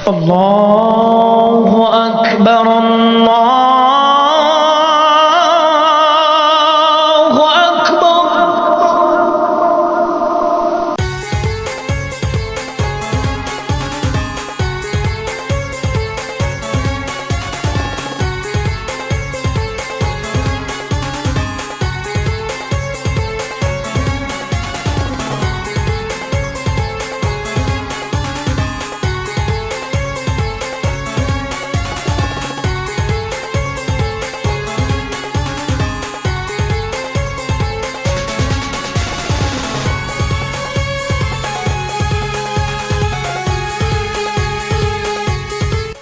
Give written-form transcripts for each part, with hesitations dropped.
আল্লাহু আকবার, আল্লাহু আকবার।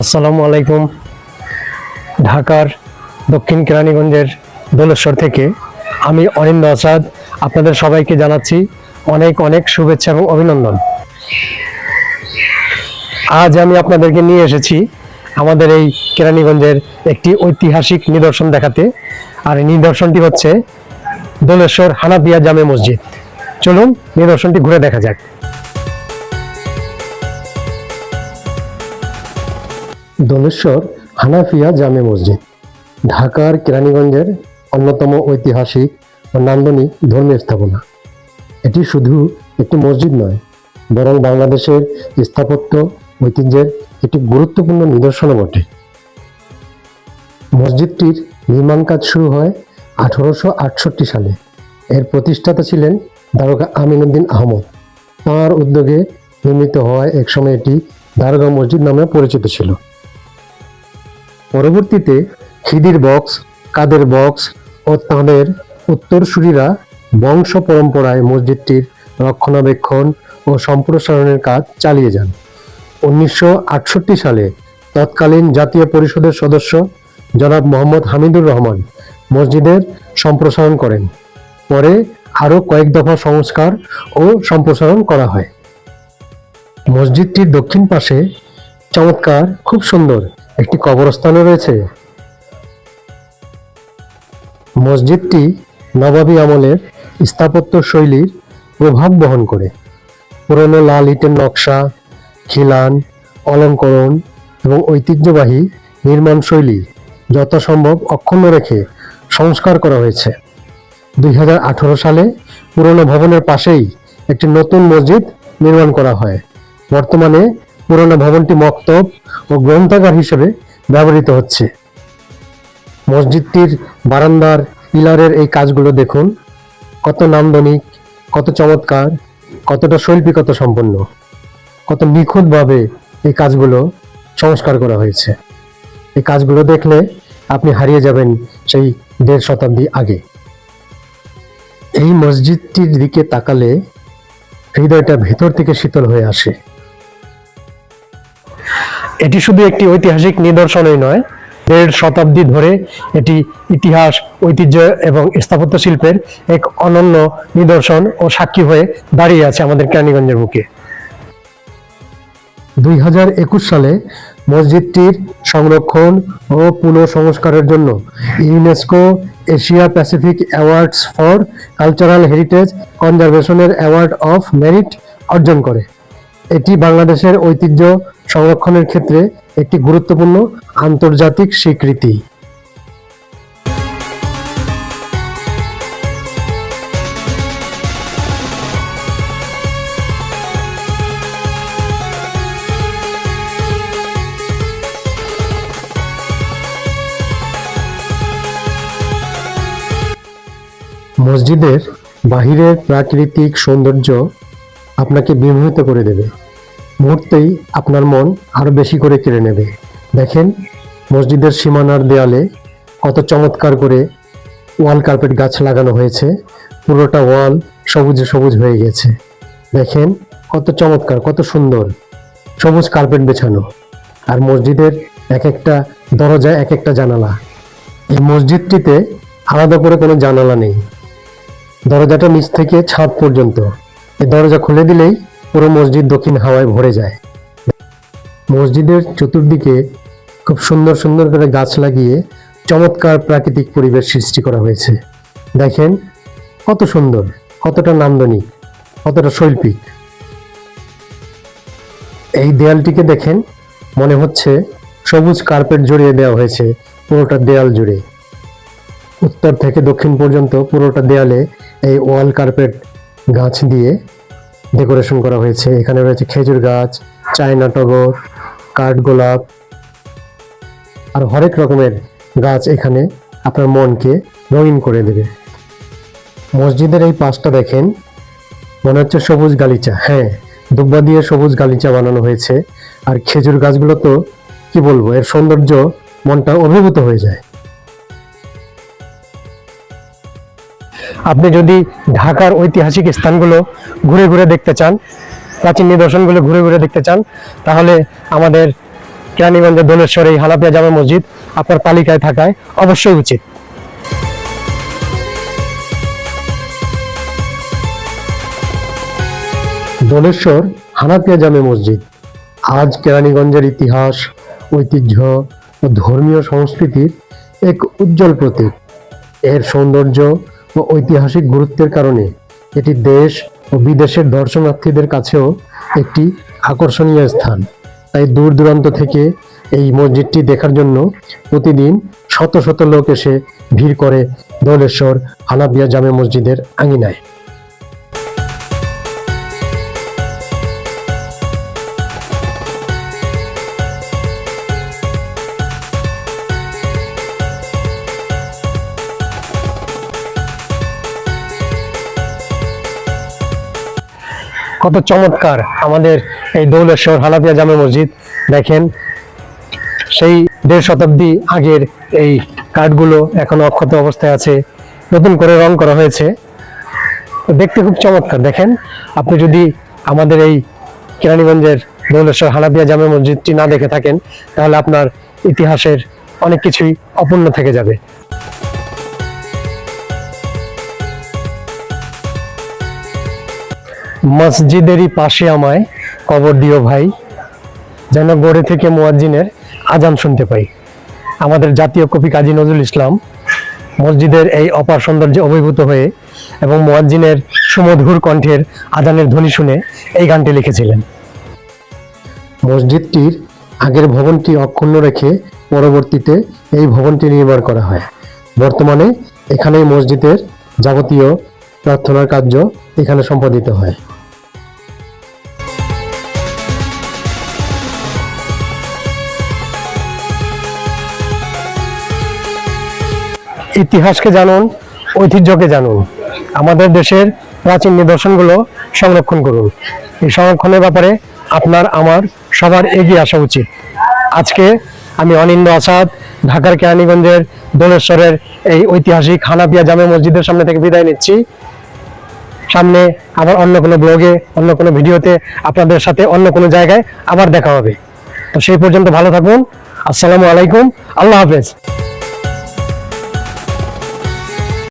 আসসালামু আলাইকুম। ঢাকার দক্ষিণ কেরানীগঞ্জের দোলেশ্বর থেকে আমি অরিন্দ আসাদ আপনাদের সবাইকে জানাচ্ছি অনেক অনেক শুভেচ্ছা এবং অভিনন্দন। আজ আমি আপনাদেরকে নিয়ে এসেছি আমাদের এই কেরানীগঞ্জের একটি ঐতিহাসিক নিদর্শন দেখাতে, আর এই নিদর্শনটি হচ্ছে দোলেশ্বর হানাফিয়া জামে মসজিদ। চলুন নিদর্শনটি ঘুরে দেখা যাক। দোলেশ্বর হানাফিয়া জামে মসজিদ ঢাকার কেরানীগঞ্জের অন্যতম ঐতিহাসিক ও নান্দনিক ধর্মীয় স্থাপনা। এটি শুধু একটি মসজিদ নয়, বরং বাংলাদেশের স্থাপত্য ঐতিহ্যের একটি গুরুত্বপূর্ণ নিদর্শনও বটে। মসজিদটির নির্মাণ কাজ শুরু হয় 1868 সালে। এর প্রতিষ্ঠাতা ছিলেন দারোগা আমিনউদ্দিন আহমদ। তাঁর উদ্যোগে নির্মিত হওয়ায় একসময় এটি দারোগা মসজিদ নামে পরিচিত ছিল। পরবর্তীতে খিদির বক্স, কাদের বক্স ও তাঁদের উত্তরসূরিরা বংশ পরম্পরায় মসজিদটির রক্ষণাবেক্ষণ ও সম্প্রসারণের কাজ চালিয়ে যান। 1968 সালে তৎকালীন জাতীয় পরিষদের সদস্য জনাব মোহাম্মদ হামিদুর রহমান মসজিদের সম্প্রসারণ করেন। পরে আরও কয়েক দফা সংস্কার ও সম্প্রসারণ করা হয়। মসজিদটির দক্ষিণ পাশে চমৎকার, খুব সুন্দর একটি কবরস্থানও রয়েছে। মসজিদটি নবাবী আমলের স্থাপত্য শৈলীর প্রভাব বহন করে। পুরনো লাল ইটের নকশা, খিলান, অলঙ্করণ এবং ঐতিহ্যবাহী নির্মাণ শৈলী যথাসম্ভব অক্ষুণ্ণ রেখে সংস্কার করা হয়েছে। 2018 সালে পুরনো ভবনের পাশেই একটি নতুন মসজিদ নির্মাণ করা হয়। বর্তমানে পুরনো ভবনটি মক্তব ও গ্রন্থাগার হিসেবে ব্যবহৃত হচ্ছে। মসজিদটির বারান্দার পিলারের এই কাজগুলো দেখুন, কত নান্দনিক, কত চমৎকার, কতটা শৈল্পিকতা সম্পন্ন, কত নিখুঁতভাবে এই কাজগুলো সংস্কার করা হয়েছে। এই কাজগুলো দেখলে আপনি হারিয়ে যাবেন সেই 1.5 শতাব্দী আগে। এই মসজিদটির দিকে তাকালে হৃদয়টা ভেতর থেকে শীতল হয়ে আসে। এটি শুধু একটি ঐতিহাসিক নিদর্শনই নয়, 1.5 শতাব্দী ধরে এটি ইতিহাস, ঐতিহ্য এবং স্থাপত্য শিল্পের এক অনন্য নিদর্শন ও সাক্ষী হয়ে দাঁড়িয়ে আছে আমাদের কেরানীগঞ্জের বুকে। 2021 সালে মসজিদটির সংরক্ষণ ও পুনঃসংস্কারের জন্য UNESCO Asia Pacific awards for cultural heritage কনজারভেশনের অ্যাওয়ার্ড অফ মেরিট অর্জন করে। এটি বাংলাদেশের ঐতিহ্য সংরক্ষণের ক্ষেত্রে একটি গুরুত্বপূর্ণ আন্তর্জাতিক স্বীকৃতি। মসজিদের বাহিরের প্রাকৃতিক সৌন্দর্য আপনাকে বিমোহিত করে দেবে। মুহূর্তেই আপনার মন আরো বেশি করে কেড়ে নেবে। দেখেন, মসজিদের সীমানার দেয়ালে কত চমৎকার করে ওয়াল কার্পেট গাছ লাগানো হয়েছে। পুরোটা ওয়াল সবুজে সবুজ হয়ে গেছে। দেখেন কত চমৎকার, কত সুন্দর সবুজ কার্পেট বেছানো। আর মসজিদের এক একটা দরজায় এক একটা জানালা। এই মসজিদটিতে আলাদা করে কোনো জানালা নেই। দরজাটা নিচ থেকে ছাদ পর্যন্ত। এই দরজা খুলে দিলেই পুরো মসজিদ দক্ষিণ হাওয়ায় ভরে যায়। মসজিদের চতুর্দিকে খুব সুন্দর সুন্দর করে গাছ লাগিয়ে চমৎকার প্রাকৃতিক পরিবেশ সৃষ্টি করা হয়েছে। দেখেন কত সুন্দর, কতটা নান্দনিক, কতটা শৈল্পিক। এই দেয়ালটিকে দেখেন মনে হচ্ছে সবুজ কার্পেট জড়িয়ে দেওয়া হয়েছে পুরোটা দেয়াল জুড়ে। উত্তর থেকে দক্ষিণ পর্যন্ত পুরোটা দেয়ালে এই ওয়াল কার্পেট গাছ দিয়ে ডেকোরেশন করা হয়েছে। এখানে রয়েছে খেজুর গাছ, চায়না টগর, কাঠগোলাপ আর হরেক রকমের গাছ এখানে আপনার মনকে রঙিন করে দেবে। মসজিদের এই পাশটা দেখেন, মনে হচ্ছে সবুজ গালিচা। হ্যাঁ, দুব্বা দিয়ে সবুজ গালিচা বানানো হয়েছে। আর খেজুর গাছগুলো তো কি বলবো, এর সৌন্দর্য মনটা অভিভূত হয়ে যায়। আপনি যদি ঢাকার ঐতিহাসিক স্থানগুলো ঘুরে ঘুরে দেখতে চান, প্রাচীন নিদর্শনগুলো ঘুরে ঘুরে দেখতে চান, তাহলে আমাদের কেরানীগঞ্জের দোলেশ্বর এই হানাফিয়া জামে মসজিদ আপনার তালিকায় থাকায় অবশ্যই উচিত। দোলেশ্বর হানাফিয়া জামে মসজিদ আজ কেরানীগঞ্জের ইতিহাস, ঐতিহ্য ও ধর্মীয় সংস্কৃতির এক উজ্জ্বল প্রতীক। এর সৌন্দর্য ও ঐতিহাসিক গুরুত্বের কারণে এটি দেশ ও বিদেশের দর্শনার্থীদের কাছেও একটি আকর্ষণীয় স্থান। তাই দূর দূরান্ত থেকে এই মসজিদটি দেখার জন্য প্রতিদিন শত শত লোক এসে ভিড় করে দোলেশ্বর হানাফিয়া জামে মসজিদের আঙিনায়। কত চমৎকার আমাদের এই দৌলেশ্বর হানাফিয়া জামে মসজিদ। দেখেন, সেই 1.5 শতাব্দী আগের এই কাঠগুলো এখনো অক্ষত অবস্থায় আছে, নতুন করে রং করা হয়েছে, দেখতে খুব চমৎকার। দেখেন, আপনি যদি আমাদের এই কেরানীগঞ্জের দৌলেশ্বর হানাফিয়া জামে মসজিদটি না দেখে থাকেন, তাহলে আপনার ইতিহাসের অনেক কিছুই অপূর্ণ থেকে যাবে। মসজিদেরই পাশে আমায় কবর দিও ভাই, যেন গড়ে থেকে মুয়াজ্জিনের আজান শুনতে পাই। আমাদের জাতীয় কবি কাজী নজরুল ইসলাম মসজিদের এই অপার সৌন্দর্যে অভিভূত হয়ে এবং মুয়াজ্জিনের সুমধুর কণ্ঠের আজানের ধ্বনি শুনে এই গানটি লিখেছিলেন। মসজিদটির আগের ভবনটি অক্ষুণ্ণ রেখে পরবর্তীতে এই ভবনটি নির্মাণ করা হয়। বর্তমানে এখানেই মসজিদের যাবতীয় প্রার্থনার কার্য এখানে সম্পাদিত হয়। ইতিহাসকে জানুন, ঐতিহ্যকে জানুন, আমাদের দেশের প্রাচীন নিদর্শনগুলো সংরক্ষণ করুন। এই সংরক্ষণের ব্যাপারে আপনার আমার সবার এগিয়ে আসা উচিত। আজকে আমি অনিন্দ আসাদ ঢাকার কেরানীগঞ্জের দোলেশ্বরের এই ঐতিহাসিক হানাফিয়া জামে মসজিদের সামনে থেকে বিদায় নিচ্ছি। সামনে আবার অন্য কোনো ব্লগে, অন্য কোনো ভিডিওতে আপনাদের সাথে অন্য কোনো জায়গায় আবার দেখা হবে। তো সেই পর্যন্ত ভালো থাকুন। আসসালামু আলাইকুম, আল্লাহ হাফেজ।